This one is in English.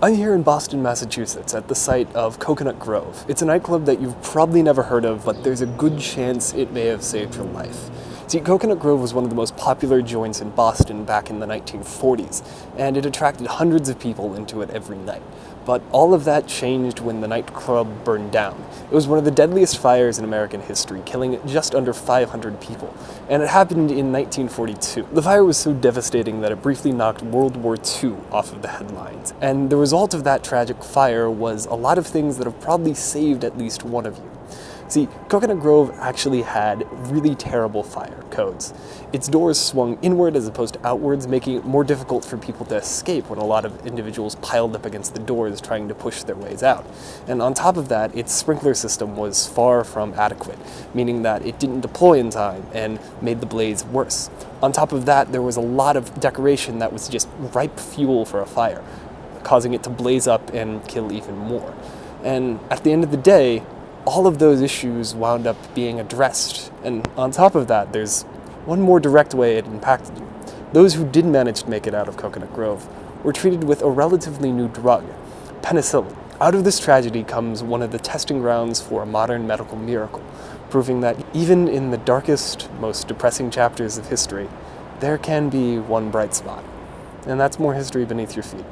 I'm here in Boston, Massachusetts, at the site of Coconut Grove. It's a nightclub that you've probably never heard of, but there's a good chance it may have saved your life. See, Coconut Grove was one of the most popular joints in Boston back in the 1940s, and it attracted hundreds of people into it every night. But all of that changed when the nightclub burned down. It was one of the deadliest fires in American history, killing just under 500 people, and it happened in 1942. The fire was so devastating that it briefly knocked World War II off of the headlines, and the result of that tragic fire was a lot of things that have probably saved at least one of you. See, Coconut Grove actually had really terrible fire codes. Its doors swung inward as opposed to outwards, making it more difficult for people to escape when a lot of individuals piled up against the doors trying to push their ways out. And on top of that, its sprinkler system was far from adequate, meaning that it didn't deploy in time and made the blaze worse. On top of that, there was a lot of decoration that was just ripe fuel for a fire, causing it to blaze up and kill even more. And at the end of the day, all of those issues wound up being addressed. And on top of that, there's one more direct way it impacted you. Those who did manage to make it out of Coconut Grove were treated with a relatively new drug, penicillin. Out of this tragedy comes one of the testing grounds for a modern medical miracle, proving that even in the darkest, most depressing chapters of history, there can be one bright spot. And that's more history beneath your feet.